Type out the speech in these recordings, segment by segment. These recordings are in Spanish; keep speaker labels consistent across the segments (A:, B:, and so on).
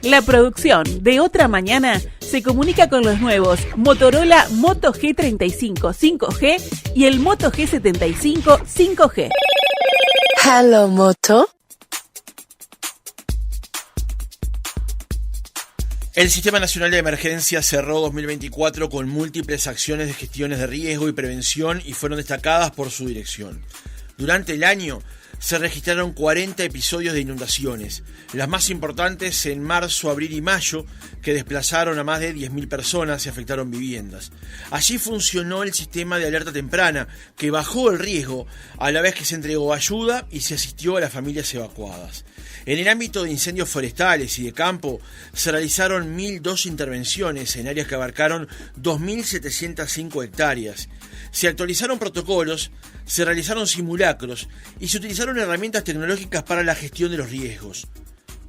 A: La producción de Otra Mañana se comunica con los nuevos Motorola Moto G35 5G y el Moto G75 5G.
B: Hello, Moto.
C: El Sistema Nacional de Emergencias cerró 2024 con múltiples acciones de gestiones de riesgo y prevención y fueron destacadas por su dirección. Durante el año se registraron 40 episodios de inundaciones, las más importantes en marzo, abril y mayo, que desplazaron a más de 10.000 personas y afectaron viviendas. Allí funcionó el sistema de alerta temprana, que bajó el riesgo a la vez que se entregó ayuda y se asistió a las familias evacuadas. En el ámbito de incendios forestales y de campo, se realizaron 1.002 intervenciones en áreas que abarcaron 2.705 hectáreas. Se actualizaron protocolos, se realizaron simulacros y se utilizaron herramientas tecnológicas para la gestión de los riesgos.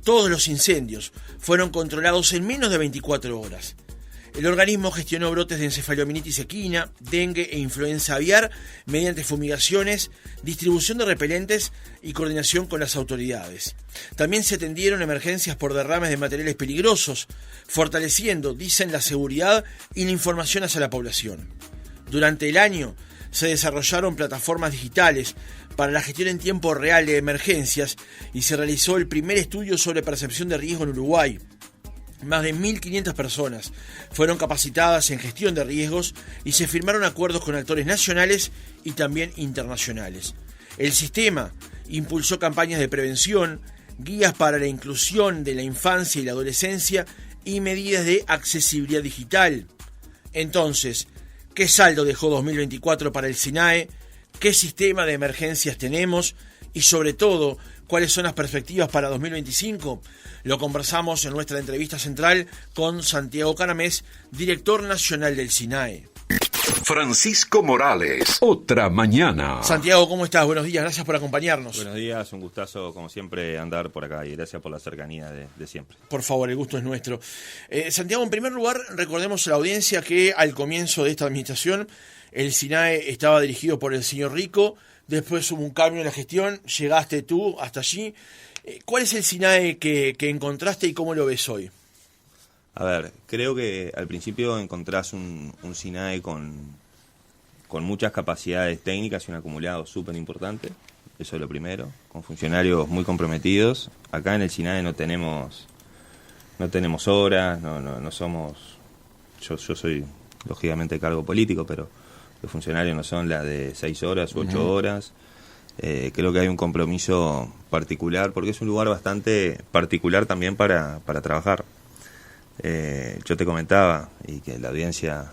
C: Todos los incendios fueron controlados en menos de 24 horas. El organismo gestionó brotes de encefalomielitis equina, dengue e influenza aviar mediante fumigaciones, distribución de repelentes y coordinación con las autoridades. También se atendieron emergencias por derrames de materiales peligrosos, fortaleciendo, dicen, la seguridad y la información hacia la población. Durante el año se desarrollaron plataformas digitales para la gestión en tiempo real de emergencias y se realizó el primer estudio sobre percepción de riesgo en Uruguay. Más de 1.500 personas fueron capacitadas en gestión de riesgos y se firmaron acuerdos con actores nacionales y también internacionales. El sistema impulsó campañas de prevención, guías para la inclusión de la infancia y la adolescencia y medidas de accesibilidad digital. Entonces, ¿qué saldo dejó 2024 para el SINAE? ¿Qué sistema de emergencias tenemos? Y sobre todo, ¿cuáles son las perspectivas para 2025? Lo conversamos en nuestra entrevista central con Santiago Canamés, director nacional del SINAE.
D: Francisco Morales, Otra Mañana.
C: Santiago, ¿cómo estás? Buenos días, gracias por acompañarnos.
E: Buenos días, un gustazo como siempre andar por acá y gracias por la cercanía de siempre.
C: Por favor, el gusto es nuestro. Santiago, en primer lugar, recordemos a la audiencia que al comienzo de esta administración el SINAE estaba dirigido por el señor Rico, después hubo un cambio en la gestión, llegaste tú hasta allí. ¿Cuál es el SINAE que encontraste y cómo lo ves hoy?
E: A ver, creo que al principio encontrás un SINAE con muchas capacidades técnicas y un acumulado súper importante, eso es lo primero, con funcionarios muy comprometidos. Acá en el SINAE no tenemos horas, no somos, yo soy lógicamente cargo político, pero los funcionarios no son la de 6 horas u 8 horas. Creo que hay un compromiso particular, porque es un lugar bastante particular también para trabajar. Yo te comentaba, y que la audiencia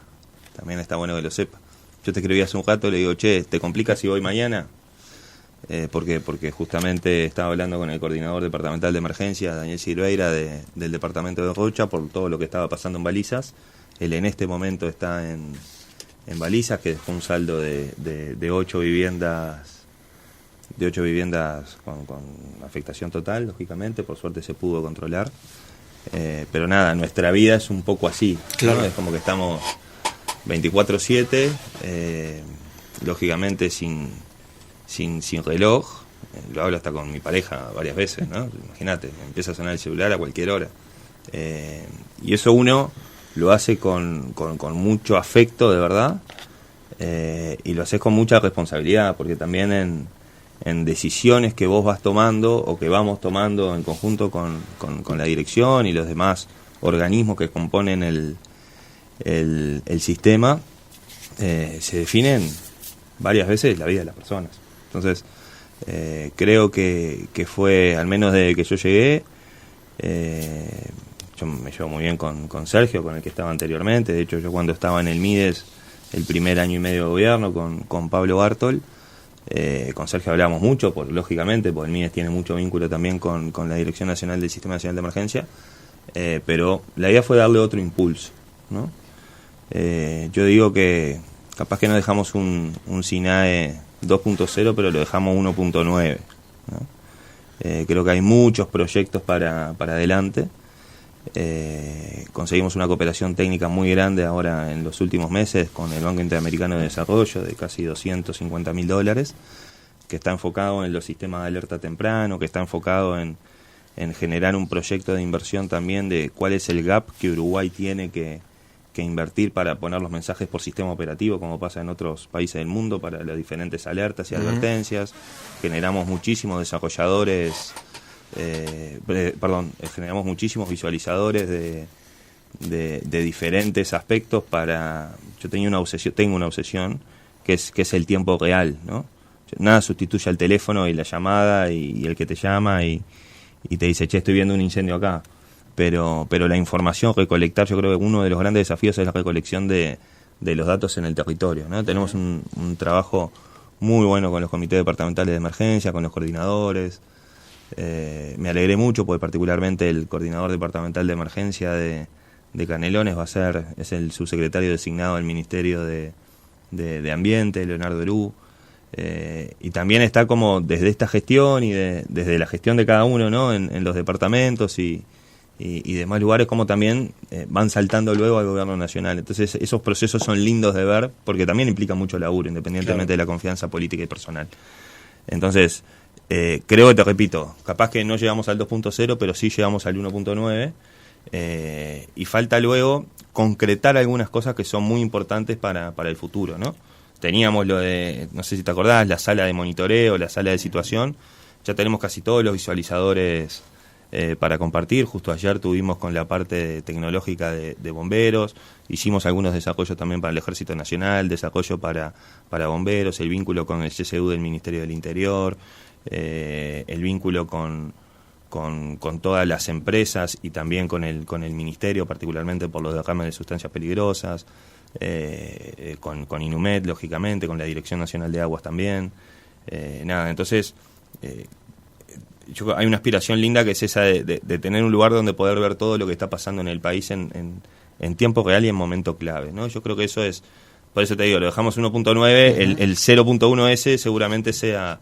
E: también está bueno que lo sepa, yo te escribí hace un rato, le digo, che, ¿te complica si voy mañana? Porque justamente estaba hablando con el coordinador departamental de emergencia, Daniel Silveira, del departamento de Rocha, por todo lo que estaba pasando en Balizas. Él en este momento está en Balizas, que dejó un saldo de 8 viviendas, con afectación total, lógicamente, por suerte se pudo controlar. Pero nada, nuestra vida es un poco así, claro, ¿no? Es como que estamos 24/7, lógicamente sin reloj. Lo hablo hasta con mi pareja varias veces, ¿no? Imagínate, empieza a sonar el celular a cualquier hora. Y eso uno lo hace con mucho afecto, de verdad, y lo haces con mucha responsabilidad, porque también en decisiones que vos vas tomando o que vamos tomando en conjunto con la dirección y los demás organismos que componen el sistema, se definen varias veces la vida de las personas. Entonces, creo que fue, al menos desde que yo llegué, yo me llevo muy bien con Sergio, con el que estaba anteriormente. De hecho, yo cuando estaba en el MIDES, el primer año y medio de gobierno, con Pablo Bartol, con Sergio hablamos mucho, lógicamente, porque el MIDES tiene mucho vínculo también con la Dirección Nacional del Sistema Nacional de Emergencia, pero la idea fue darle otro impulso, ¿no? Yo digo que capaz que no dejamos un SINAE 2.0, pero lo dejamos 1.9, ¿no? Creo que hay muchos proyectos para adelante. Conseguimos una cooperación técnica muy grande ahora en los últimos meses con el Banco Interamericano de Desarrollo de casi $250.000, que está enfocado en los sistemas de alerta temprano, que está enfocado en en generar un proyecto de inversión también de cuál es el gap que Uruguay tiene que invertir para poner los mensajes por sistema operativo, como pasa en otros países del mundo, para las diferentes alertas y advertencias. Generamos muchísimos desarrolladores, generamos muchísimos visualizadores de diferentes aspectos para... Yo tengo una obsesión que es el tiempo real, ¿no? Nada sustituye al teléfono y la llamada y el que te llama y te dice, che, estoy viendo un incendio acá. Pero la información, recolectar, yo creo que uno de los grandes desafíos es la recolección de los datos en el territorio, ¿no? Tenemos un trabajo muy bueno con los comités departamentales de emergencia, con los coordinadores. Me alegré mucho porque particularmente el coordinador departamental de emergencia de Canelones es el subsecretario designado del Ministerio de Ambiente, Leonardo Herú. Y también está como desde esta gestión y desde la gestión de cada uno, ¿no? En los departamentos y demás lugares, como también van saltando luego al gobierno nacional. Entonces esos procesos son lindos de ver porque también implican mucho laburo, independientemente de la confianza política y personal. Entonces creo que, te repito, capaz que no llegamos al 2.0, pero sí llegamos al 1.9, y falta luego concretar algunas cosas que son muy importantes para el futuro, ¿no? Teníamos lo de, no sé si te acordás, la sala de monitoreo, la sala de situación. Ya tenemos casi todos los visualizadores para compartir. Justo ayer tuvimos con la parte tecnológica de bomberos. Hicimos algunos desarrollos también para el Ejército Nacional, desarrollo para bomberos, el vínculo con el CSU del Ministerio del Interior, el vínculo con todas las empresas y también con el Ministerio, particularmente por los derrames de sustancias peligrosas. Con Inumet, lógicamente, con la Dirección Nacional de Aguas también. Entonces, hay una aspiración linda que es esa de tener un lugar donde poder ver todo lo que está pasando en el país en tiempo real y en momento clave, ¿no? Yo creo que eso es, por eso te digo, lo dejamos 1.9, el 0.1S seguramente sea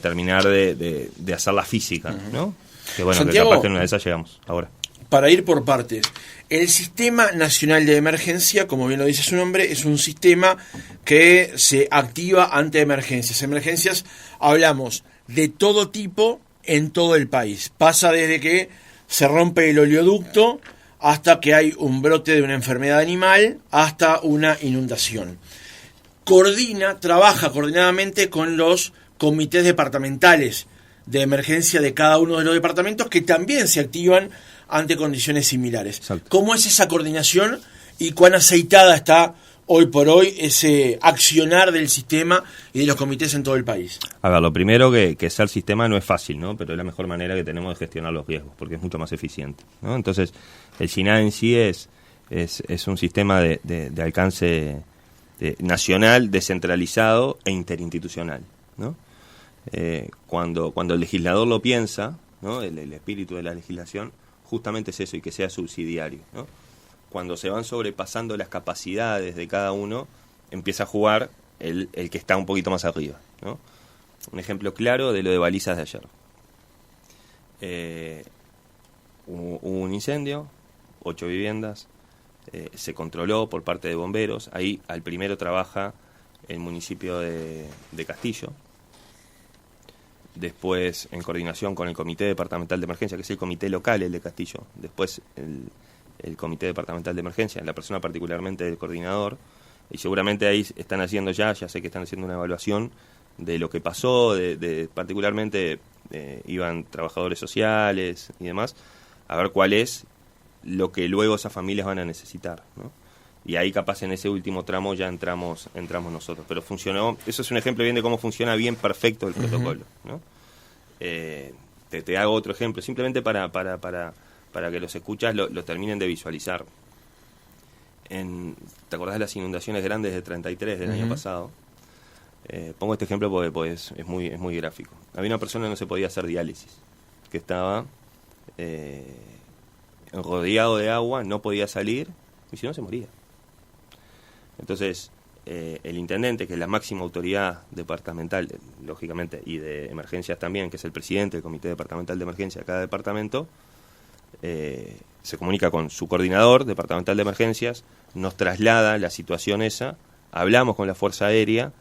E: terminar de hacer la física, ¿no? Que bueno, Santiago, que capaz que en una de esas llegamos ahora.
C: Para ir por partes, el Sistema Nacional de Emergencia, como bien lo dice su nombre, es un sistema que se activa ante emergencias. Emergencias, hablamos de todo tipo en todo el país. Pasa desde que se rompe el oleoducto hasta que hay un brote de una enfermedad animal hasta una inundación. Trabaja coordinadamente con los comités departamentales de emergencia de cada uno de los departamentos que también se activan ante condiciones similares. Exacto. ¿Cómo es esa coordinación y cuán aceitada está hoy por hoy ese accionar del sistema y de los comités en todo el país?
E: A ver, lo primero que ser sistema no es fácil, ¿no? Pero es la mejor manera que tenemos de gestionar los riesgos, porque es mucho más eficiente, ¿no? Entonces, el SINADE en sí es un sistema de alcance nacional, descentralizado e interinstitucional, ¿no? Cuando el legislador lo piensa, ¿no? El espíritu de la legislación justamente es eso, y que sea subsidiario, ¿no? Cuando se van sobrepasando las capacidades de cada uno, empieza a jugar el que está un poquito más arriba, ¿no? Un ejemplo claro de lo de balizas de ayer. Hubo un incendio, 8 viviendas, se controló por parte de bomberos. Ahí al primero trabaja el municipio de Castillo. Después, en coordinación con el Comité Departamental de Emergencia, que es el comité local, el de Castillo. Después, el Comité Departamental de Emergencia, en la persona particularmente del coordinador. Y seguramente ahí están haciendo ya sé que están haciendo una evaluación de lo que pasó, particularmente iban trabajadores sociales y demás, a ver cuál es lo que luego esas familias van a necesitar, ¿no? Y ahí capaz en ese último tramo ya entramos nosotros. Pero funcionó, eso es un ejemplo bien de cómo funciona bien perfecto el protocolo, ¿no? Te hago otro ejemplo, simplemente para que los escuchas lo terminen de visualizar. ¿Te acordás de las inundaciones grandes de 33 del año pasado? Pongo este ejemplo porque pues, es muy gráfico. Había una persona que no se podía hacer diálisis, que estaba rodeado de agua, no podía salir, y si no se moría. Entonces, el intendente, que es la máxima autoridad departamental, lógicamente, y de emergencias también, que es el presidente del Comité Departamental de Emergencia de cada departamento, se comunica con su coordinador departamental de emergencias, nos traslada la situación esa, hablamos con la Fuerza Aérea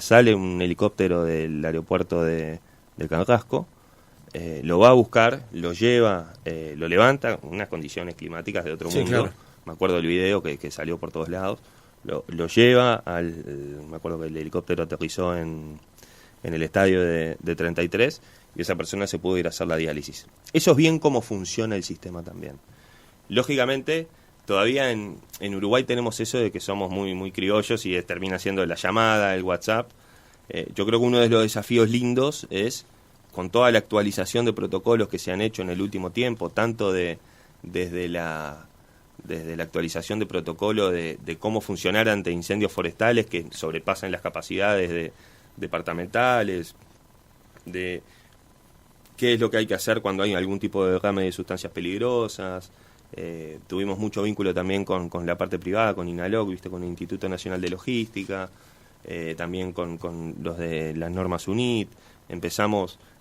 E: sale un helicóptero del aeropuerto del Carrasco, lo va a buscar, lo lleva, lo levanta, unas condiciones climáticas de otro mundo.
C: Claro.
E: Me acuerdo del video que salió por todos lados. Lo lleva me acuerdo que el helicóptero aterrizó en el estadio de 33 y esa persona se pudo ir a hacer la diálisis. Eso es bien cómo funciona el sistema también. Lógicamente, todavía en Uruguay tenemos eso de que somos muy, muy criollos y termina siendo la llamada, el WhatsApp. Yo creo que uno de los desafíos lindos es, con toda la actualización de protocolos que se han hecho en el último tiempo, tanto desde la actualización de protocolo de cómo funcionar ante incendios forestales que sobrepasan las capacidades departamentales, de qué es lo que hay que hacer cuando hay algún tipo de derrame de sustancias peligrosas. Tuvimos mucho vínculo también con la parte privada, con INALOC, ¿viste? Con el Instituto Nacional de Logística, también con los de las normas UNIT.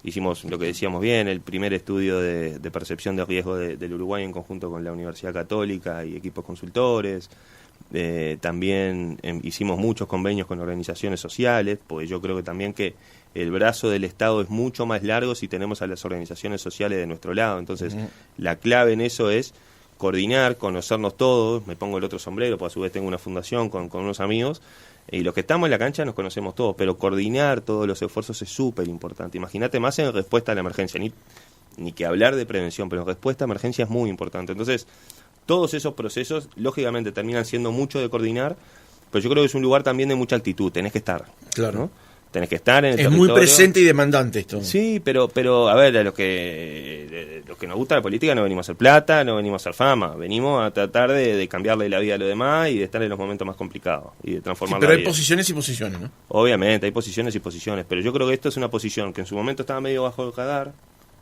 E: Hicimos lo que decíamos bien, el primer estudio de percepción de riesgo del Uruguay en conjunto con la Universidad Católica y equipos consultores. También hicimos muchos convenios con organizaciones sociales, porque yo creo que también que el brazo del Estado es mucho más largo si tenemos a las organizaciones sociales de nuestro lado. Entonces, la clave en eso es coordinar, conocernos todos. Me pongo el otro sombrero, porque a su vez tengo una fundación con unos amigos, y los que estamos en la cancha nos conocemos todos, pero coordinar todos los esfuerzos es súper importante. Imagínate más en respuesta a la emergencia, ni que hablar de prevención, pero en respuesta a emergencia es muy importante. Entonces, todos esos procesos, lógicamente, terminan siendo mucho de coordinar, pero yo creo que es un lugar también de mucha altitud, tenés que estar.
C: Claro.
E: ¿no? Tenés que estar en el
C: territorio. Es muy presente y demandante esto.
E: Sí, pero a ver, a los que nos gusta la política no venimos a hacer plata, no venimos a hacer fama, venimos a tratar de cambiarle la vida a los demás y de estar en los momentos más complicados y de transformar
C: pero
E: la
C: hay
E: vida.
C: posiciones y posiciones, ¿no?
E: Obviamente, hay posiciones y posiciones, pero yo creo que esto es una posición que en su momento estaba medio bajo el radar,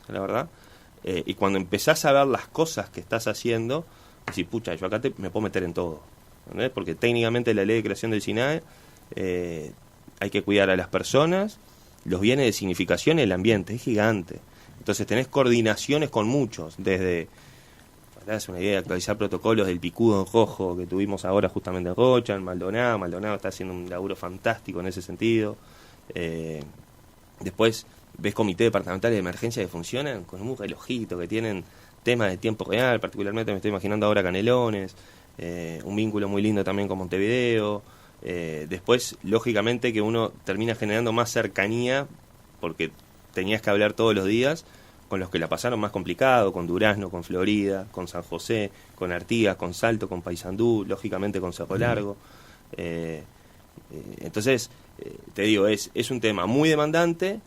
E: la verdad, y cuando empezás a ver las cosas que estás haciendo, decís, pucha, yo acá me puedo meter en todo, ¿entendés? Porque técnicamente la ley de creación del SINAE hay que cuidar a las personas, los bienes de significación y el ambiente, es gigante. Entonces tenés coordinaciones con muchos, desde, para darse una idea, actualizar protocolos del picudo en rojo que tuvimos ahora justamente en Rocha, en Maldonado está haciendo un laburo fantástico en ese sentido. Después ves comités departamentales de emergencia que funcionan con un relojito, que tienen temas de tiempo real, particularmente me estoy imaginando ahora Canelones, un vínculo muy lindo también con Montevideo. Después, lógicamente, que uno termina generando más cercanía porque tenías que hablar todos los días con los que la pasaron más complicado, con Durazno, con Florida, con San José, con Artigas, con Salto, con Paysandú, lógicamente con Cerro Largo. Entonces, te digo, es un tema muy demandante,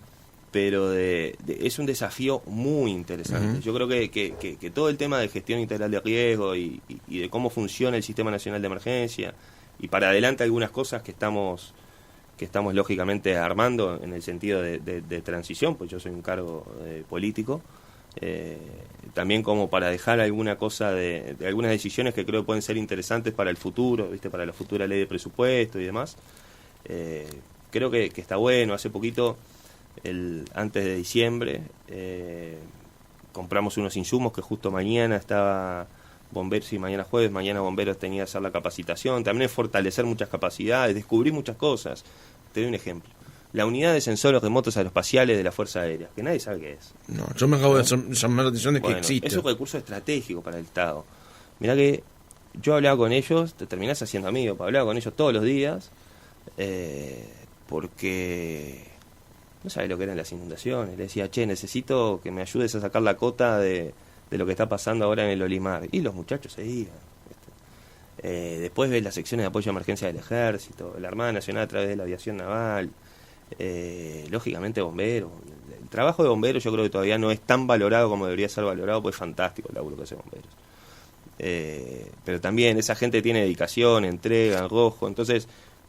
E: pero es un desafío muy interesante. Yo creo que todo el tema de gestión integral de riesgo y de cómo funciona el Sistema Nacional de Emergencia, y para adelante algunas cosas que estamos lógicamente armando en el sentido de transición, pues yo soy un cargo político, también como para dejar alguna cosa de algunas decisiones que creo que pueden ser interesantes para el futuro, ¿viste? Para la futura ley de presupuesto y demás. Creo que está bueno. Hace poquito, antes de diciembre, compramos unos insumos que justo mañana estaba Bomberos, y mañana jueves, mañana Bomberos tenía que hacer la capacitación, también es fortalecer muchas capacidades, descubrir muchas cosas. Te doy un ejemplo. La unidad de sensores remotos aeroespaciales de la Fuerza Aérea, que nadie sabe qué es.
C: No, yo me acabo de llamar la atención de que existe.
E: Es un recurso estratégico para el Estado. Mirá que yo hablaba con ellos, te terminás haciendo amigo, hablaba con ellos todos los días, porque no sabés lo que eran las inundaciones. Le decía, necesito que me ayudes a sacar la cota de lo que está pasando ahora en el Olimar. Y los muchachos se iban. Después ves las secciones de apoyo a emergencia del Ejército, la Armada Nacional a través de la aviación naval, lógicamente bomberos. El trabajo de bomberos yo creo que todavía no es tan valorado como debería ser valorado, pues es fantástico el laburo que hace bomberos. Pero también esa gente tiene dedicación, entrega, arrojo. Entonces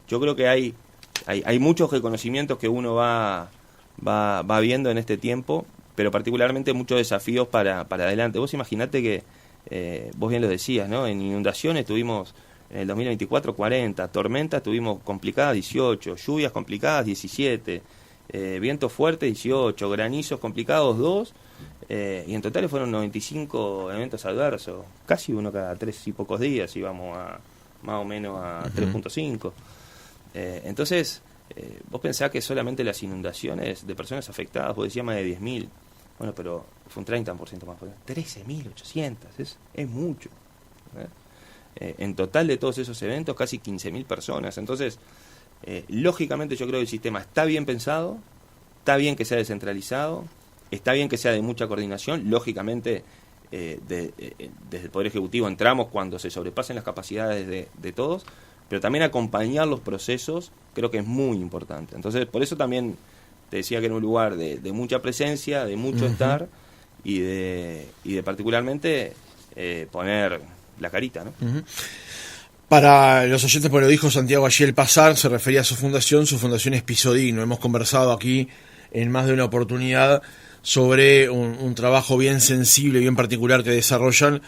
E: yo creo que hay muchos reconocimientos que uno va viendo en este tiempo, pero particularmente muchos desafíos para adelante. Vos imaginate que, vos bien lo decías, ¿no? En inundaciones tuvimos en el 2024 40, tormentas tuvimos complicadas 18, lluvias complicadas 17, vientos fuertes 18, granizos complicados 2, y en total fueron 95 eventos adversos, casi uno cada 3 y pocos días, íbamos más o menos a 3.5. Entonces, vos pensás que solamente las inundaciones de personas afectadas, vos decías más de 10.000. Bueno, pero fue un 30% más. 13.800, es mucho. En total de todos esos eventos, casi 15.000 personas. Entonces, lógicamente yo creo que el sistema está bien pensado, está bien que sea descentralizado, está bien que sea de mucha coordinación. Lógicamente, desde el Poder Ejecutivo entramos cuando se sobrepasen las capacidades de todos, pero también acompañar los procesos creo que es muy importante. Entonces, por eso también te decía que era un lugar de mucha presencia, de mucho estar y de particularmente poner la carita, ¿no?
C: Para los oyentes, pues lo dijo Santiago allí el pasar, se refería a su fundación es Piso Digno. Hemos conversado aquí en más de una oportunidad sobre un trabajo bien sensible, bien particular que desarrollan,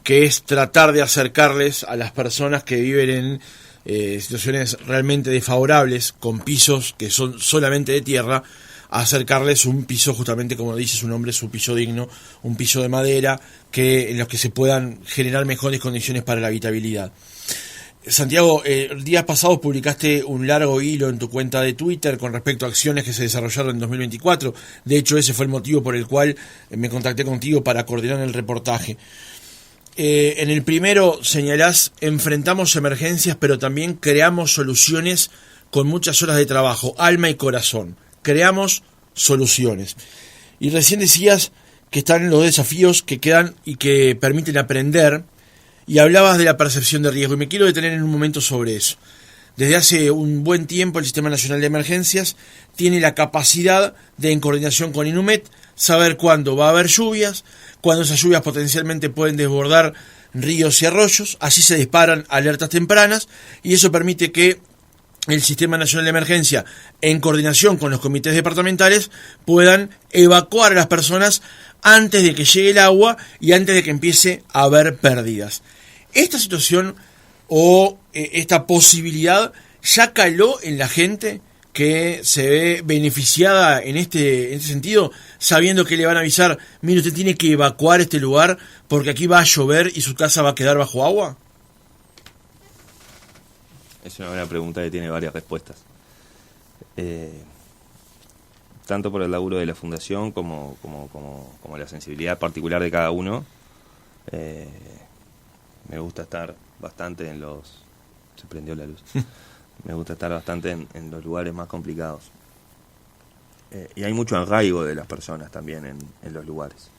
C: que es tratar de acercarles a las personas que viven en situaciones realmente desfavorables, con pisos que son solamente de tierra, a acercarles un piso, justamente como dice su nombre, su piso digno, un piso de madera, en los que se puedan generar mejores condiciones para la habitabilidad. Santiago, días pasados publicaste un largo hilo en tu cuenta de Twitter con respecto a acciones que se desarrollaron en 2024. De hecho, ese fue el motivo por el cual me contacté contigo para coordinar el reportaje. En el primero señalás: enfrentamos emergencias, pero también creamos soluciones con muchas horas de trabajo, alma y corazón. Creamos soluciones. Y recién decías que están los desafíos que quedan y que permiten aprender, y hablabas de la percepción de riesgo, y me quiero detener en un momento sobre eso. Desde hace un buen tiempo el Sistema Nacional de Emergencias tiene la capacidad de, en coordinación con Inumet, saber cuándo va a haber lluvias, cuándo esas lluvias potencialmente pueden desbordar ríos y arroyos. Así se disparan alertas tempranas, y eso permite que el Sistema Nacional de Emergencia, en coordinación con los comités departamentales, puedan evacuar a las personas antes de que llegue el agua y antes de que empiece a haber pérdidas. Esta situación o esta posibilidad ya caló en la gente que se ve beneficiada en este sentido, sabiendo que le van a avisar: mire, usted tiene que evacuar este lugar porque aquí va a llover y su casa va a quedar bajo agua.
E: Es una buena pregunta que tiene varias respuestas. Tanto por el laburo de la Fundación como la sensibilidad particular de cada uno. Me gusta estar bastante en los... Se prendió la luz. Me gusta estar bastante en los lugares más complicados. Y hay mucho arraigo de las personas también en los lugares.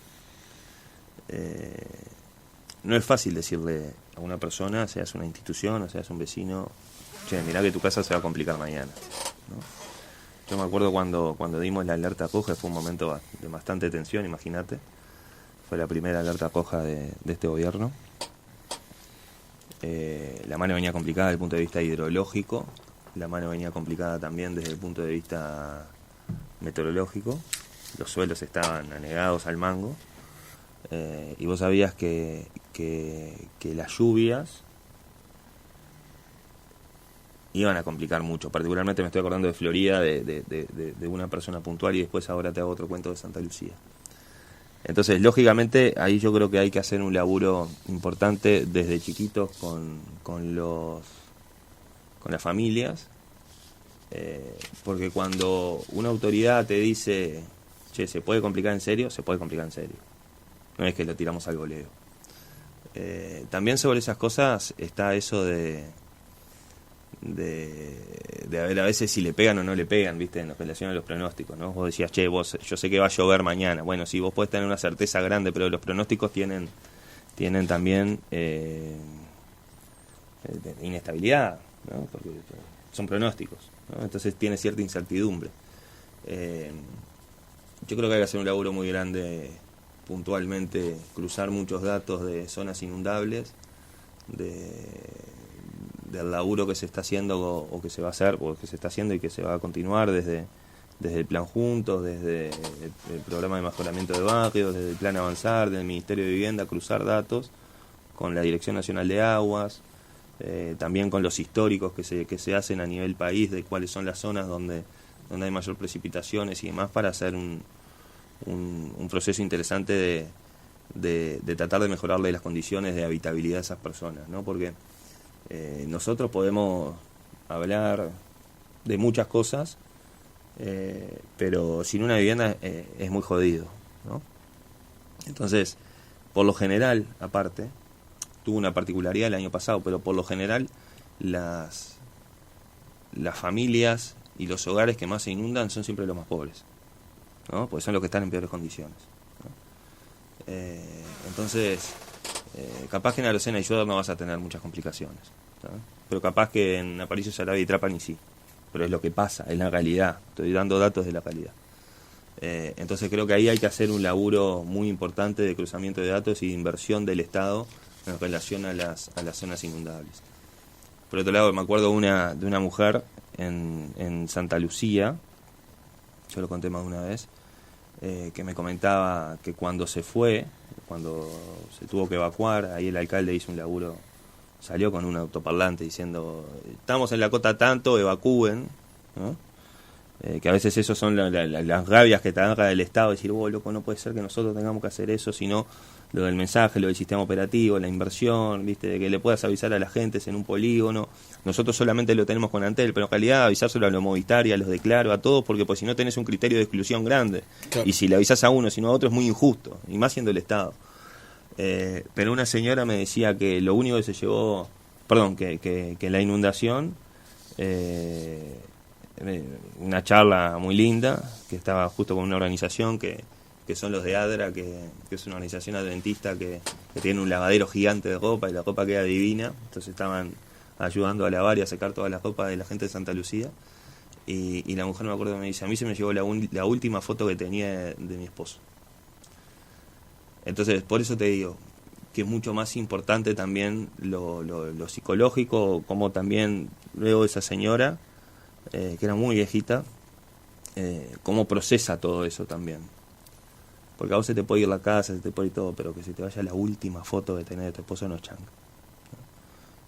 E: No es fácil decirle a una persona, seas una institución o seas un vecino: che, mirá que tu casa se va a complicar mañana, ¿no? Yo me acuerdo cuando dimos la alerta roja, fue un momento de bastante tensión, imagínate. Fue la primera alerta roja de este gobierno. La mano venía complicada desde el punto de vista hidrológico, la mano venía complicada también desde el punto de vista meteorológico. Los suelos estaban anegados al mango, y vos sabías que las lluvias iban a complicar mucho. Particularmente me estoy acordando de Florida, de una persona puntual, y después ahora te hago otro cuento de Santa Lucía. Entonces, lógicamente, ahí yo creo que hay que hacer un laburo importante desde chiquitos con las familias, porque cuando una autoridad te dice: che, ¿se puede complicar en serio? Se puede complicar en serio. No es que lo tiramos al goleo. También sobre esas cosas está eso de ver a veces si le pegan o no le pegan, ¿viste? En relación a los pronósticos, ¿no? Vos decías: che, yo sé que va a llover mañana. Bueno, sí, vos podés tener una certeza grande, pero los pronósticos tienen también inestabilidad, ¿no? Porque son pronósticos, ¿no? Entonces tiene cierta incertidumbre. Yo creo que hay que hacer un laburo muy grande puntualmente, cruzar muchos datos de zonas inundables, del laburo que se está haciendo o que se va a hacer, o que se está haciendo y que se va a continuar desde el Plan Juntos, desde el programa de mejoramiento de barrios, desde el Plan Avanzar, del Ministerio de Vivienda, cruzar datos con la Dirección Nacional de Aguas, también con los históricos que se hacen a nivel país, de cuáles son las zonas donde hay mayor precipitaciones y demás, para hacer un proceso interesante de tratar de mejorarle las condiciones de habitabilidad a esas personas, ¿no? Porque nosotros podemos hablar de muchas cosas, pero sin una vivienda es muy jodido. ¿no? Entonces, por lo general, aparte, tuvo una particularidad el año pasado, pero por lo general las familias y los hogares que más se inundan son siempre los más pobres, ¿no? Porque son los que están en peores condiciones, ¿no? Entonces, capaz que en Arocena y Yoder no vas a tener muchas complicaciones, ¿sabes? Pero capaz que en Aparicio, Saravia y Trapani sí. Pero es lo que pasa, es la realidad. Estoy dando datos de la realidad. Entonces creo que ahí hay que hacer un laburo muy importante de cruzamiento de datos y de inversión del Estado en relación a las zonas inundables. Por otro lado, me acuerdo de una mujer en Santa Lucía, yo lo conté más de una vez, que me comentaba que cuando se tuvo que evacuar, ahí el alcalde hizo un laburo, salió con un autoparlante diciendo, estamos en la cota tanto, evacúen, ¿no? Que a veces eso son las rabias que te agarra del Estado, decir, loco, no puede ser que nosotros tengamos que hacer eso, sino lo del mensaje, lo del sistema operativo, la inversión, ¿viste? De que le puedas avisar a la gente en un polígono. Nosotros solamente lo tenemos con Antel, pero en realidad avisárselo a los Movistar y a los de Claro, a todos, porque pues si no tenés un criterio de exclusión grande. Claro. Y si le avisás a uno, sino a otro, es muy injusto, y más siendo el Estado. Pero una señora me decía que lo único que se llevó, que la inundación, una charla muy linda, que estaba justo con una organización que son los de ADRA, que es una organización adventista que tiene un lavadero gigante de ropa y la ropa queda divina, entonces estaban ayudando a lavar y a secar toda la ropa de la gente de Santa Lucía, y la mujer, me acuerdo, me dice, a mí se me llegó la última foto que tenía de mi esposo. Entonces, por eso te digo que es mucho más importante también lo psicológico, como también luego esa señora, que era muy viejita, cómo procesa todo eso también. Porque a vos se te puede ir la casa, se te puede ir todo, pero que se te vaya la última foto que tenés de tu esposo no es changa.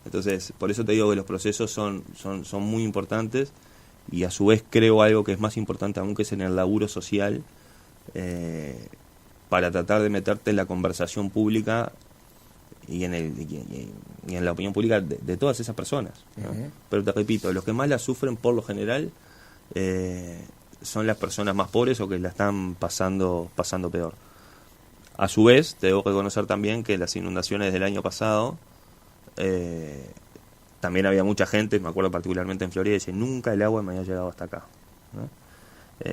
E: Entonces, por eso te digo que los procesos son muy importantes, y a su vez creo algo que es más importante aún, que es en el laburo social, para tratar de meterte en la conversación pública y en la opinión pública de todas esas personas, ¿no? Uh-huh. Pero te repito, los que más la sufren por lo general son las personas más pobres o que la están pasando peor. A su vez, te debo reconocer también que las inundaciones del año pasado, también había mucha gente, me acuerdo particularmente en Florida, dice, nunca el agua me había llegado hasta acá, ¿no?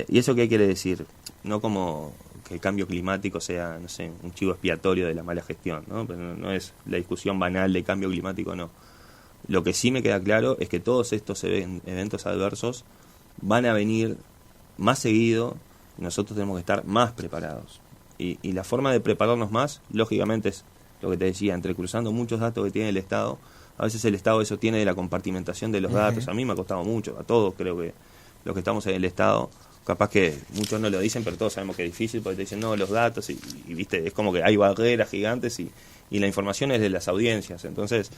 E: ¿Y eso qué quiere decir? No como que el cambio climático sea, no sé, un chivo expiatorio de la mala gestión, ¿no? Pero no es la discusión banal de cambio climático, no. Lo que sí me queda claro es que todos estos eventos adversos van a venir más seguido, y nosotros tenemos que estar más preparados. Y la forma de prepararnos más, lógicamente, es lo que te decía, entrecruzando muchos datos que tiene el Estado. A veces el Estado eso tiene de la compartimentación de los datos. A mí me ha costado mucho, a todos creo que los que estamos en el Estado, capaz que muchos no lo dicen, pero todos sabemos que es difícil, porque te dicen, no, los datos, y viste, es como que hay barreras gigantes, y la información es de las audiencias. Entonces,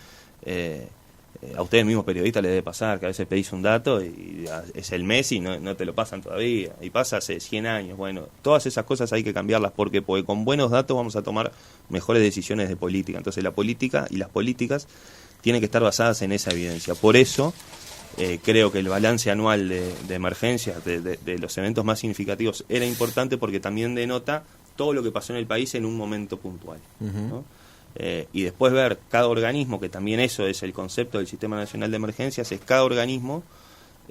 E: a ustedes mismos periodistas les debe pasar que a veces pedís un dato y es el mes y no te lo pasan todavía, y pasa hace 100 años. Bueno, todas esas cosas hay que cambiarlas, porque con buenos datos vamos a tomar mejores decisiones de política. Entonces la política y las políticas tienen que estar basadas en esa evidencia. Por eso creo que el balance anual de emergencias, de los eventos más significativos, era importante, porque también denota todo lo que pasó en el país en un momento puntual, ¿no? Y después ver cada organismo, que también eso es el concepto del Sistema Nacional de Emergencias, es cada organismo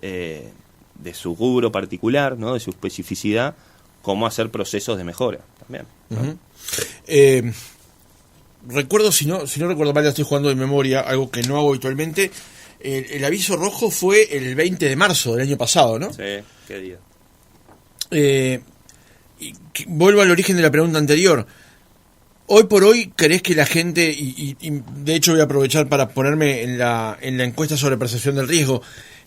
E: de su rubro particular, ¿no? De su especificidad, cómo hacer procesos de mejora también, ¿no?
C: Uh-huh. Recuerdo, si no recuerdo mal, ya estoy jugando de memoria, algo que no hago habitualmente, el aviso rojo fue el 20 de marzo del año pasado, ¿no?
E: Sí, qué día.
C: Vuelvo al origen de la pregunta anterior. Hoy por hoy, ¿crees que la gente, y de hecho voy a aprovechar para ponerme en la encuesta sobre percepción del riesgo,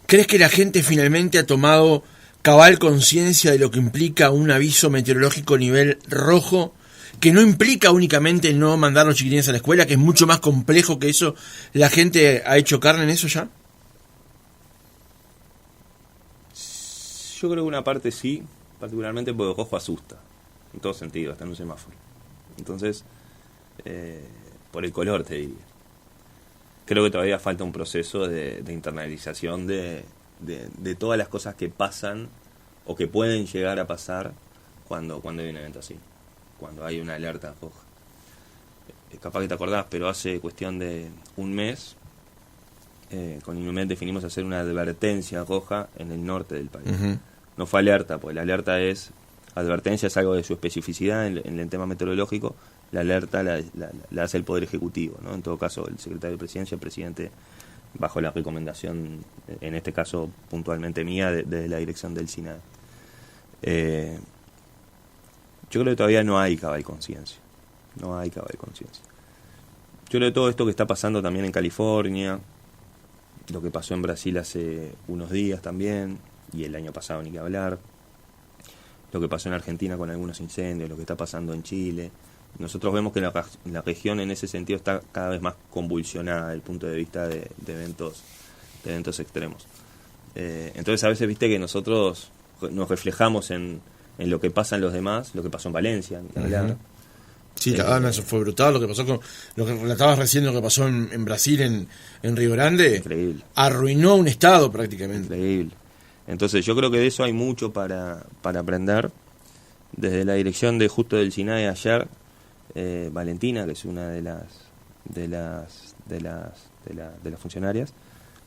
C: ¿crees que la gente finalmente ha tomado cabal conciencia de lo que implica un aviso meteorológico nivel rojo, que no implica únicamente el no mandar a los chiquilines a la escuela, que es mucho más complejo que eso? ¿La gente ha hecho carne en eso ya?
E: Yo creo que una parte sí, particularmente porque rojo asusta, en todo sentido, hasta en un semáforo. Entonces, por el color te diría. Creo que todavía falta un proceso de internalización de todas las cosas que pasan o que pueden llegar a pasar cuando hay un evento así. cuando hay una alerta roja. Capaz que te acordás, pero hace cuestión de un mes, con Inumet definimos hacer una advertencia roja en el norte del país. Uh-huh. No fue alerta, porque la alerta es, advertencia es algo de su especificidad en el tema meteorológico, la alerta la hace el Poder Ejecutivo, ¿no? En todo caso, el secretario de Presidencia, el presidente, bajo la recomendación, en este caso puntualmente mía, de la dirección del SINAE. Yo creo que todavía no hay cabal conciencia. No hay cabal conciencia. Yo creo que todo esto que está pasando también en California, lo que pasó en Brasil hace unos días también, y el año pasado ni que hablar, lo que pasó en Argentina con algunos incendios, lo que está pasando en Chile. Nosotros vemos que la región en ese sentido está cada vez más convulsionada desde el punto de vista de eventos extremos. Entonces a veces viste que nosotros nos reflejamos en lo que pasa en los demás, lo que pasó en Valencia, ni hablar.
C: Sí, eso fue brutal, lo que pasó con lo que relatabas recién, lo que pasó en Brasil, en Río Grande.
E: Increíble.
C: Arruinó un estado prácticamente.
E: Increíble. Entonces yo creo que de eso hay mucho para aprender. Desde la dirección de justo del SINAE ayer, Valentina, que es una de las funcionarias,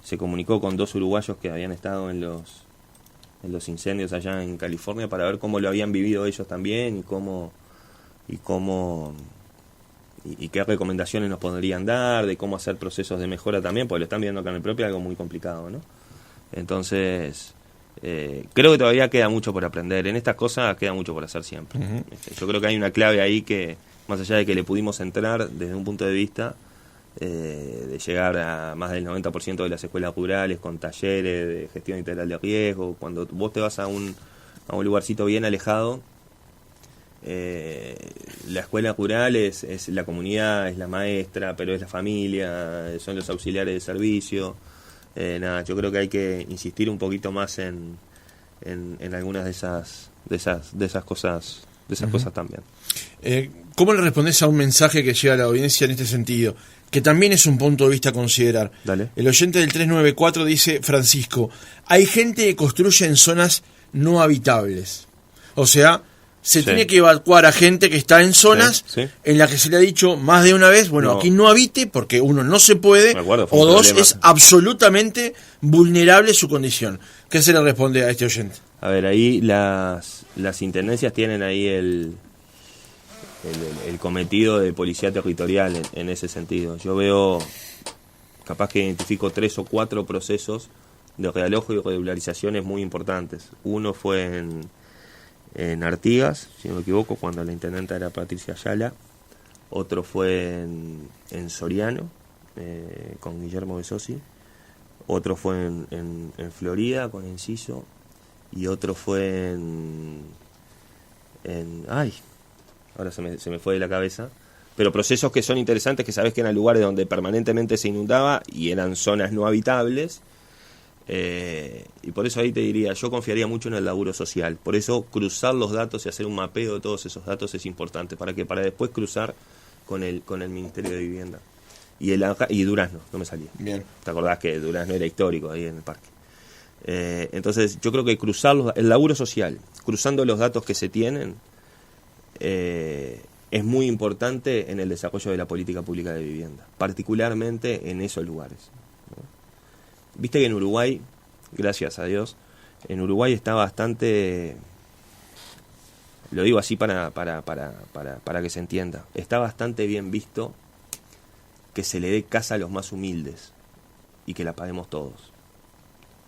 E: se comunicó con 2 uruguayos que habían estado en los incendios allá en California para ver cómo lo habían vivido ellos también y qué recomendaciones nos podrían dar, de cómo hacer procesos de mejora también, porque lo están viendo acá en el propio, algo muy complicado, ¿no? Entonces, creo que todavía queda mucho por aprender. En estas cosas queda mucho por hacer siempre. Uh-huh. Yo creo que hay una clave ahí que, más allá de que le pudimos entrar desde un punto de vista de llegar a más del 90% de las escuelas rurales con talleres de gestión integral de riesgo, cuando vos te vas a un lugarcito bien alejado, la escuela rural es la comunidad, es la maestra, pero es la familia, son los auxiliares de servicio. Yo creo que hay que insistir un poquito más en algunas de esas cosas también.
C: ¿Cómo le respondés a un mensaje que llega a la audiencia en este sentido? Que también es un punto de vista a considerar.
E: Dale.
C: El oyente del 394 dice: Francisco, hay gente que construye en zonas no habitables. O sea, se tiene que evacuar a gente que está en zonas en las que se le ha dicho más de una vez, bueno, aquí no habite porque uno no se puede, o dos, problema. Es absolutamente vulnerable su condición. ¿Qué se le responde a este oyente?
E: A ver, ahí las intendencias tienen ahí el cometido de policía territorial en ese sentido. Yo veo, capaz que identifico 3 o 4 procesos de realojo y regularizaciones muy importantes. Uno fue en Artigas, si no me equivoco, cuando la intendenta era Patricia Ayala. Otro fue en Soriano, con Guillermo Besosi. Otro fue en Florida, con Enciso. Y otro fue ahora se me fue de la cabeza. Pero procesos que son interesantes, que sabes que eran lugares donde permanentemente se inundaba y eran zonas no habitables. Y por eso ahí te diría, yo confiaría mucho en el laburo social. Por eso cruzar los datos y hacer un mapeo de todos esos datos es importante, para después cruzar con el Ministerio de Vivienda. Y Durazno, no me salía.
C: Bien.
E: ¿Te acordás que Durazno era histórico ahí en el parque? Entonces yo creo que el laburo social, cruzando los datos que se tienen, es muy importante en el desarrollo de la política pública de vivienda, particularmente en esos lugares. Viste que en Uruguay, gracias a Dios, en Uruguay está bastante, lo digo así para que se entienda, está bastante bien visto que se le dé casa a los más humildes y que la paguemos todos.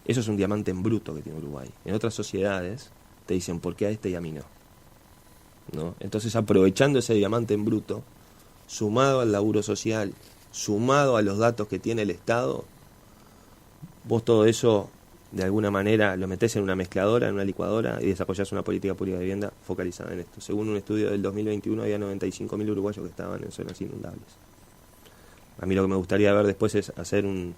E: Eso es un diamante en bruto que tiene Uruguay. En otras sociedades te dicen, ¿por qué a este y a mí no? Entonces, aprovechando ese diamante en bruto, sumado al laburo social, sumado a los datos que tiene el Estado, vos todo eso, de alguna manera, lo metés en una mezcladora, en una licuadora, y desarrollás una política pública de vivienda focalizada en esto. Según un estudio del 2021, había 95.000 uruguayos que estaban en zonas inundables. A mí lo que me gustaría ver después es hacer un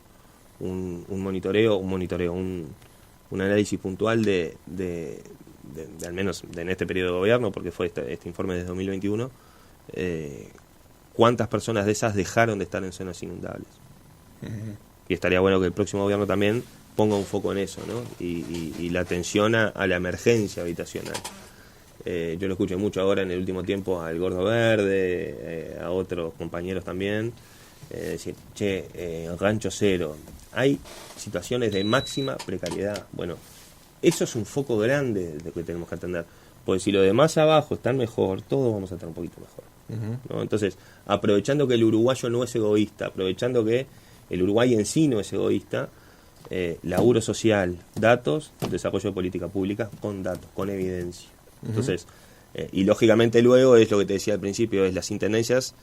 E: análisis puntual de al menos en este periodo de gobierno, porque fue este informe desde 2021, cuántas personas de esas dejaron de estar en zonas inundables. Uh-huh. Y estaría bueno que el próximo gobierno también ponga un foco en eso, ¿no? Y la atención a la emergencia habitacional. Yo lo escucho mucho ahora en el último tiempo al Gordo Verde, a otros compañeros también, decir, rancho cero. Hay situaciones de máxima precariedad. Bueno, eso es un foco grande de que tenemos que atender. Porque si los de más abajo están mejor, todos vamos a estar un poquito mejor. ¿No? Entonces, aprovechando que el uruguayo no es egoísta, aprovechando que el Uruguay en sí no es egoísta, laburo social, datos, desarrollo de política pública con datos, con evidencia. Entonces, y lógicamente luego es lo que te decía al principio, es las intendencias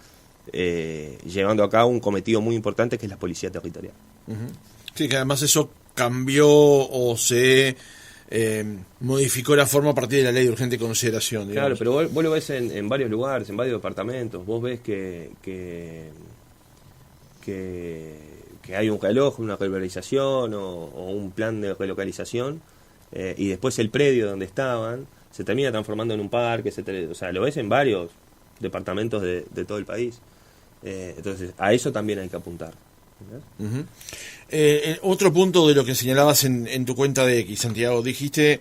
E: llevando a cabo un cometido muy importante que es la policía territorial.
C: Sí, que además eso cambió o se modificó la forma a partir de la ley de urgente consideración, digamos.
E: Claro, pero vos lo ves en varios lugares, en varios departamentos. Vos ves que hay un reloj, una relocalización o un plan de relocalización, y después el predio donde estaban se termina transformando en un parque, o sea, lo ves en varios departamentos de todo el país. Entonces, a eso también hay que apuntar.
C: Otro punto de lo que señalabas en tu cuenta de X, Santiago, dijiste,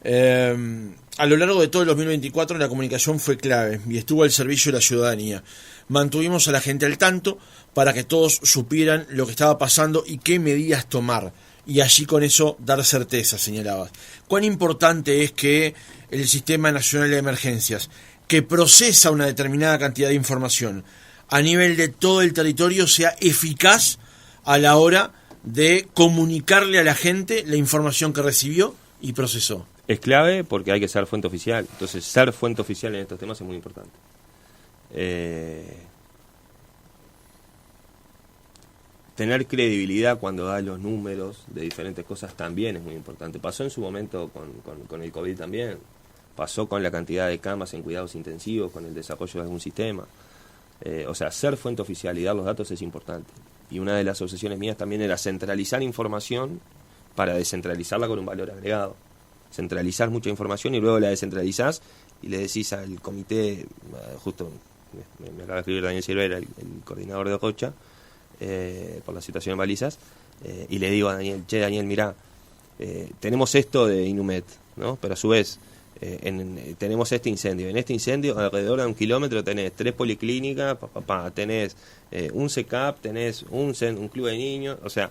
C: a lo largo de todo el 2024 la comunicación fue clave y estuvo al servicio de la ciudadanía. Mantuvimos a la gente al tanto para que todos supieran lo que estaba pasando y qué medidas tomar. Y allí con eso dar certeza, señalabas. ¿Cuán importante es que el Sistema Nacional de Emergencias, que procesa una determinada cantidad de información a nivel de todo el territorio, sea eficaz a la hora de comunicarle a la gente la información que recibió y procesó?
E: Es clave porque hay que ser fuente oficial. Entonces, ser fuente oficial en estos temas es muy importante. Tener credibilidad cuando da los números de diferentes cosas también es muy importante. Pasó en su momento con el COVID también. Pasó con la cantidad de camas en cuidados intensivos, con el desarrollo de algún sistema. O sea, ser fuente oficial y dar los datos es importante. Y una de las obsesiones mías también era centralizar información para descentralizarla con un valor agregado. Centralizar mucha información y luego la descentralizás y le decís al comité, justo me acaba de escribir Daniel Silvera, el coordinador de Rocha, por la situación en balizas, y le digo a Daniel, Daniel, mirá, tenemos esto de Inumet, ¿no? Pero a su vez tenemos este incendio. En este incendio, alrededor de 1 kilómetro, tenés 3 policlínicas, tenés un CECAP, tenés un club de niños, o sea,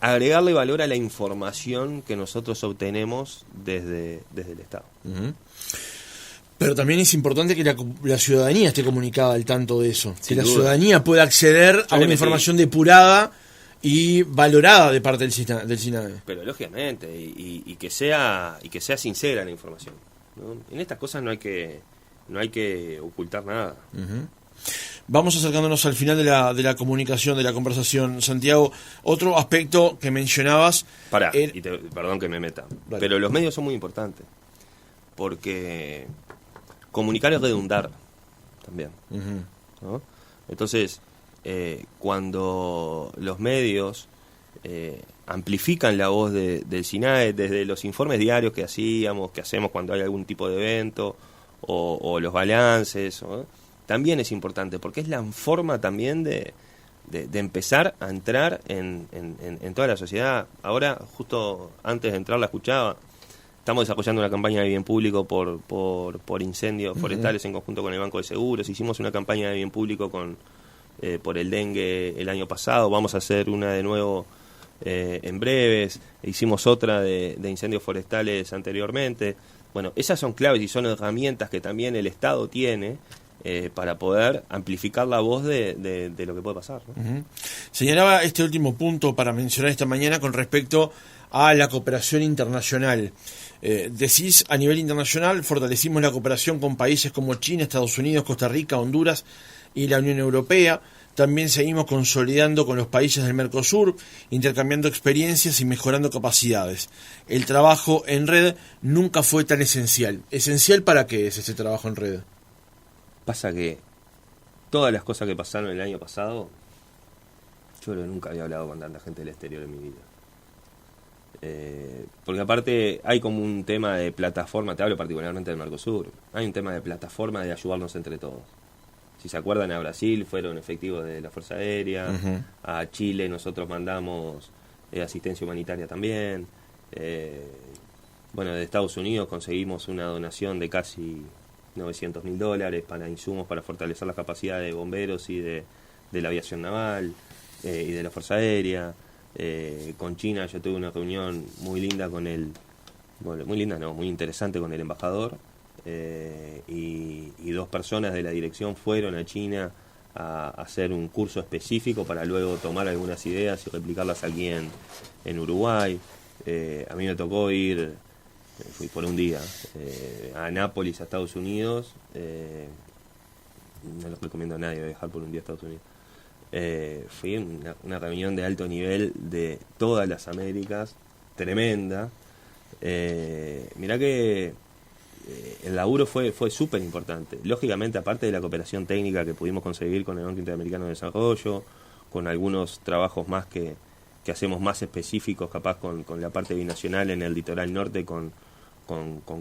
E: agregarle valor a la información que nosotros obtenemos desde el Estado.
C: Pero también es importante que la ciudadanía esté comunicada al tanto de eso, que la
E: duda.
C: Ciudadanía pueda acceder a una información depurada y valorada de parte del SINAE.
E: Pero lógicamente, y que sea sincera la información, ¿no? En estas cosas no hay que ocultar nada.
C: Vamos acercándonos al final de la comunicación, de la conversación. Santiago, otro aspecto que mencionabas...
E: Perdón que me meta, vale. Pero los medios son muy importantes, porque comunicar es redundar también, ¿no? Entonces, cuando los medios amplifican la voz del SINAE desde los informes diarios que hacemos cuando hay algún tipo de evento, o los balances, ¿no? También es importante, porque es la forma también de empezar a entrar en toda la sociedad. Ahora, justo antes de entrar, la escuchaba. Estamos desarrollando una campaña de bien público por incendios forestales en conjunto con el Banco de Seguros. Hicimos una campaña de bien público por el dengue el año pasado. Vamos a hacer una de nuevo en breves. Hicimos otra de incendios forestales anteriormente. Bueno, esas son claves y son herramientas que también el Estado tiene para poder amplificar la voz de lo que puede pasar, ¿no?
C: Señalaba este último punto para mencionar esta mañana con respecto a la cooperación internacional. Decís, a nivel internacional fortalecimos la cooperación con países como China, Estados Unidos, Costa Rica, Honduras y la Unión Europea. También seguimos consolidando con los países del Mercosur, intercambiando experiencias y mejorando capacidades. El trabajo en red nunca fue tan esencial. ¿Esencial para qué es ese trabajo en red?
E: Pasa que todas las cosas que pasaron el año pasado, yo nunca había hablado con tanta gente del exterior en mi vida. Porque aparte hay como un tema de plataforma, te hablo particularmente del Mercosur, hay un tema de plataforma de ayudarnos entre todos. Si se acuerdan, a Brasil fueron efectivos de la Fuerza Aérea, a Chile nosotros mandamos asistencia humanitaria también, Bueno, de Estados Unidos conseguimos una donación de casi $900.000 para insumos para fortalecer las capacidades de bomberos y de la aviación naval y de la Fuerza Aérea. Con China yo tuve una reunión muy linda con muy interesante con el embajador, y 2 personas de la dirección fueron a China a hacer un curso específico para luego tomar algunas ideas y replicarlas aquí en Uruguay. A mí me tocó fui por un día a Anápolis, a Estados Unidos. No lo recomiendo a nadie viajar por un día a Estados Unidos. Fui una reunión de alto nivel de todas las Américas, tremenda. Mirá que el laburo fue súper importante. Lógicamente, aparte de la cooperación técnica que pudimos conseguir con el Banco Interamericano de Desarrollo, con algunos trabajos más que hacemos más específicos, capaz con la parte binacional en el litoral norte, con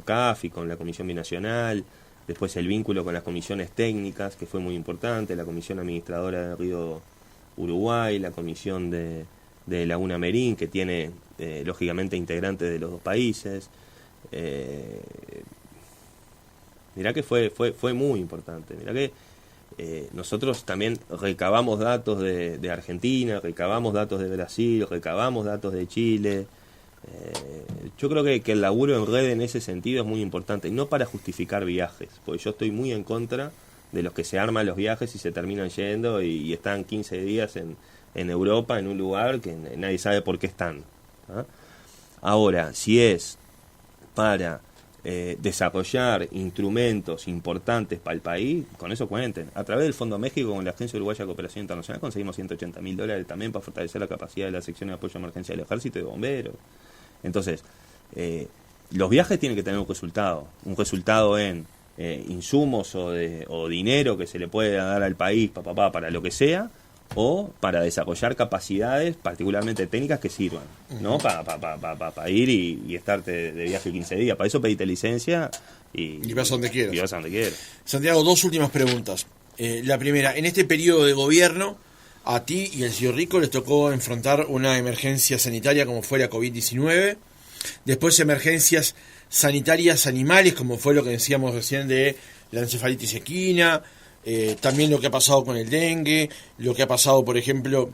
E: CAF y con la Comisión Binacional. Después el vínculo con las comisiones técnicas, que fue muy importante, la Comisión Administradora del Río Uruguay, la Comisión de Laguna Merín, que tiene, lógicamente, integrantes de los 2 países. Mirá que fue muy importante. Mirá que nosotros también recabamos datos de Argentina, recabamos datos de Brasil, recabamos datos de Chile. Yo creo que el laburo en red en ese sentido es muy importante, no para justificar viajes, porque yo estoy muy en contra de los que se arman los viajes y se terminan yendo y están 15 días en Europa, en un lugar que nadie sabe por qué están, ¿ah? Ahora, si es para desarrollar instrumentos importantes para el país, con eso cuenten. A través del Fondo México, con la Agencia Uruguaya de Cooperación Internacional, conseguimos $180.000 también para fortalecer la capacidad de la sección de apoyo a emergencia del Ejército y de Bomberos. Entonces, los viajes tienen que tener un resultado en insumos o dinero que se le puede dar al país para lo que sea, o para desarrollar capacidades particularmente técnicas que sirvan, ¿no? Para ir y estarte de viaje 15 días. Para eso pedite licencia y vas a donde quieras.
C: Santiago, 2 últimas preguntas. La primera, en este periodo de gobierno, a ti y al señor Rico les tocó enfrentar una emergencia sanitaria como fue la COVID-19, después emergencias sanitarias animales, como fue lo que decíamos recién de la encefalitis equina, también lo que ha pasado con el dengue, lo que ha pasado, por ejemplo,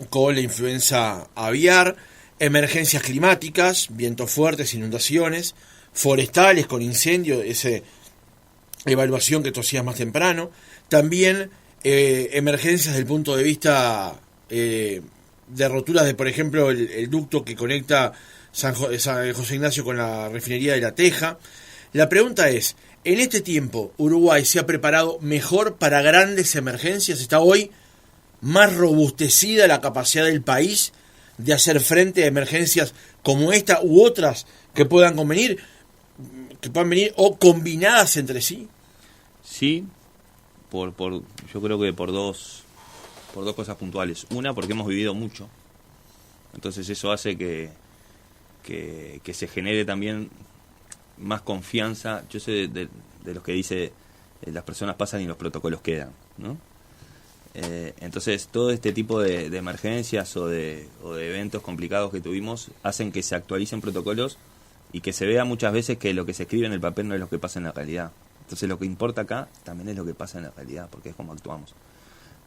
C: con la influenza aviar, emergencias climáticas, vientos fuertes, inundaciones, forestales con incendio, esa evaluación que tú hacías más temprano, también emergencias desde el punto de vista de roturas de, por ejemplo, el ducto que conecta San José Ignacio con la refinería de La Teja. La pregunta es, ¿en este tiempo Uruguay se ha preparado mejor para grandes emergencias? ¿Está hoy más robustecida la capacidad del país de hacer frente a emergencias como esta u otras que puedan venir o combinadas entre sí?
E: Sí, yo creo que por dos cosas puntuales. Una, porque hemos vivido mucho, entonces eso hace que se genere también más confianza. Yo sé de los que dice las personas pasan y los protocolos quedan, ¿no? Entonces todo este tipo de emergencias o de eventos complicados que tuvimos hacen que se actualicen protocolos y que se vea muchas veces que lo que se escribe en el papel no es lo que pasa en la realidad. Entonces lo que importa acá también es lo que pasa en la realidad, porque es como actuamos.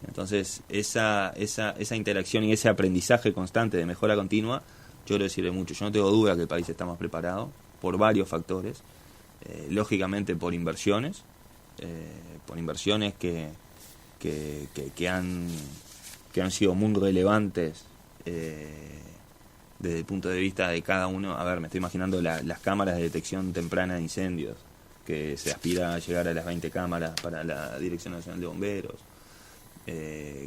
E: Entonces esa interacción y ese aprendizaje constante de mejora continua, yo creo que sirve mucho. Yo no tengo duda que el país está más preparado por varios factores, lógicamente por inversiones que han sido muy relevantes desde el punto de vista de cada uno. A ver, me estoy imaginando las cámaras de detección temprana de incendios, que se aspira a llegar a las 20 cámaras para la Dirección Nacional de Bomberos,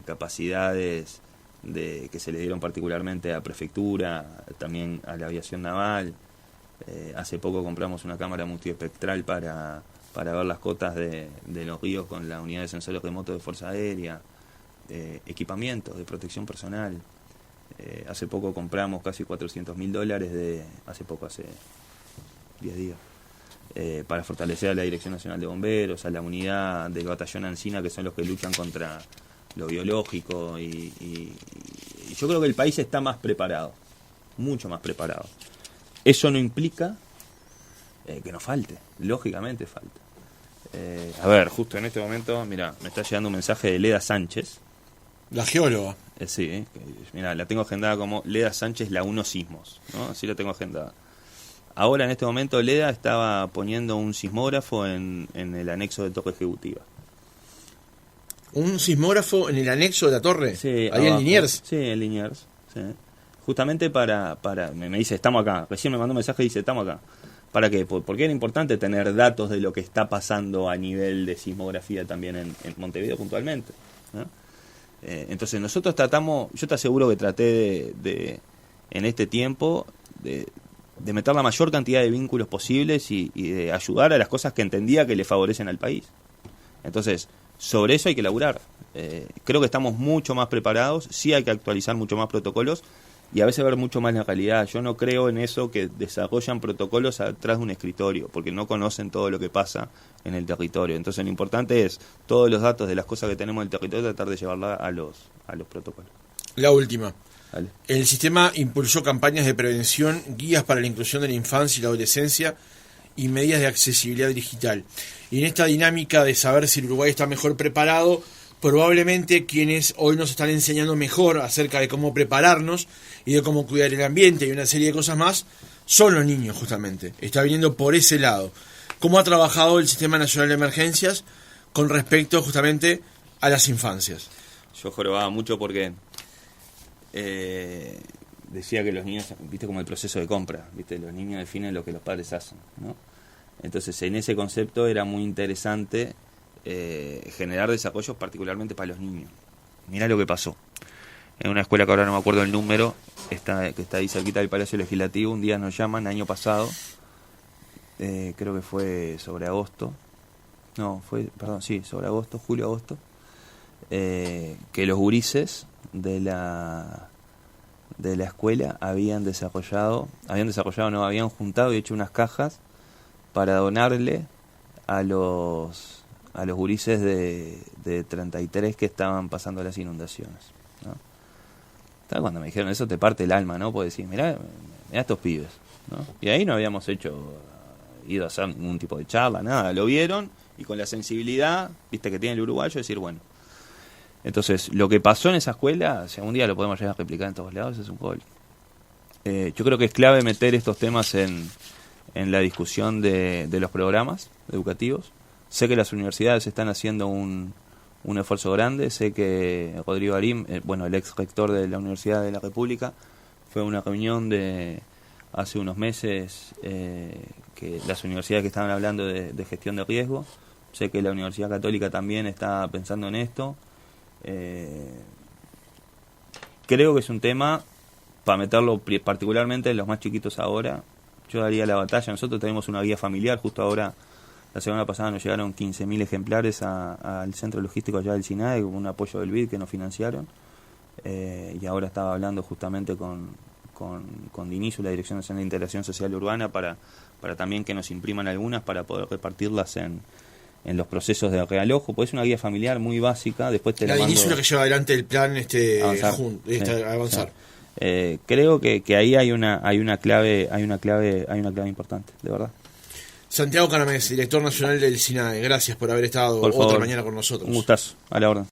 E: capacidades que se le dieron particularmente a Prefectura, también a la aviación naval. Hace poco compramos una cámara multiespectral para ver las cotas de los ríos con la unidad de sensores remotos de Fuerza Aérea, equipamientos de protección personal. Hace poco compramos casi $400.000 hace 10 días, para fortalecer a la Dirección Nacional de Bomberos, a la unidad del Batallón Ancina, que son los que luchan contra lo biológico, y yo creo que el país está más preparado, mucho más preparado. Eso no implica que nos falte, lógicamente falta. A ver, justo en este momento, mira, me está llegando un mensaje de Leda Sánchez.
C: La geóloga.
E: Sí, mira, la tengo agendada como Leda Sánchez la 1 Sismos, ¿no? Así la tengo agendada. Ahora en este momento Leda estaba poniendo un sismógrafo en el anexo de Torre Ejecutiva.
C: ¿Un sismógrafo en el anexo de la torre?
E: Sí,
C: ahí
E: abajo.
C: en Liniers.
E: Sí, en Liniers. Sí. Justamente me dice, estamos acá. Recién me mandó un mensaje y dice, estamos acá. ¿Para qué? Porque era importante tener datos de lo que está pasando a nivel de sismografía también en Montevideo puntualmente, ¿no? Entonces nosotros tratamos, yo te aseguro que traté de en este tiempo de meter la mayor cantidad de vínculos posibles y de ayudar a las cosas que entendía que le favorecen al país. Entonces, sobre eso hay que laburar. Creo que estamos mucho más preparados, sí hay que actualizar mucho más protocolos y a veces ver mucho más la realidad. Yo no creo en eso que desarrollan protocolos atrás de un escritorio, porque no conocen todo lo que pasa en el territorio. Entonces lo importante es todos los datos de las cosas que tenemos en el territorio, tratar de llevarla a los protocolos.
C: La última.
E: Dale.
C: El sistema impulsó campañas de prevención, guías para la inclusión de la infancia y la adolescencia y medidas de accesibilidad digital. Y en esta dinámica de saber si el Uruguay está mejor preparado, probablemente quienes hoy nos están enseñando mejor acerca de cómo prepararnos y de cómo cuidar el ambiente y una serie de cosas más, son los niños justamente. Está viniendo por ese lado. ¿Cómo ha trabajado el Sistema Nacional de Emergencias con respecto justamente a las infancias?
E: Yo jorobaba mucho porque decía que los niños, viste, como el proceso de compra, viste, los niños definen lo que los padres hacen, ¿no? Entonces en ese concepto era muy interesante generar desarrollos particularmente para los niños. Mirá lo que pasó. En una escuela que ahora no me acuerdo el número, que está ahí cerquita del Palacio Legislativo, un día nos llaman, año pasado, creo que fue sobre agosto, sobre agosto, julio-agosto, que los gurises de la escuela habían juntado y hecho unas cajas para donarle a los gurises de 33 que estaban pasando las inundaciones, ¿no? Cuando me dijeron eso te parte el alma, ¿no? Porque decís, mirá estos pibes, ¿no? Y ahí no habíamos ido a hacer ningún tipo de charla, nada, lo vieron y con la sensibilidad, viste, que tiene el uruguayo, decir, bueno. Entonces, lo que pasó en esa escuela, si algún día lo podemos llegar a replicar en todos lados, es un gol. Yo creo que es clave meter estos temas en la discusión de los programas educativos. Sé que las universidades están haciendo un esfuerzo grande. Sé que Rodrigo Arim, el ex rector de la Universidad de la República, fue a una reunión de hace unos meses que las universidades que estaban hablando de gestión de riesgo. Sé que la Universidad Católica también está pensando en esto. Creo que es un tema para meterlo particularmente en los más chiquitos ahora. Yo daría la batalla. Nosotros tenemos una guía familiar. Justo ahora, la semana pasada, nos llegaron 15.000 ejemplares al centro logístico allá del SINAE, con un apoyo del BID que nos financiaron. Y ahora estaba hablando justamente con DINISU, la Dirección Nacional de Integración Social Urbana, para también que nos impriman algunas para poder repartirlas en los procesos de realojo, pues es una guía familiar muy básica. Después te la mando. DINISU es
C: la que lleva adelante el plan avanzar.
E: Creo que ahí hay una clave importante, de verdad.
C: Santiago Caramés, director nacional del SINAE, gracias por haber estado otra mañana con nosotros.
E: Un gustazo, a la orden.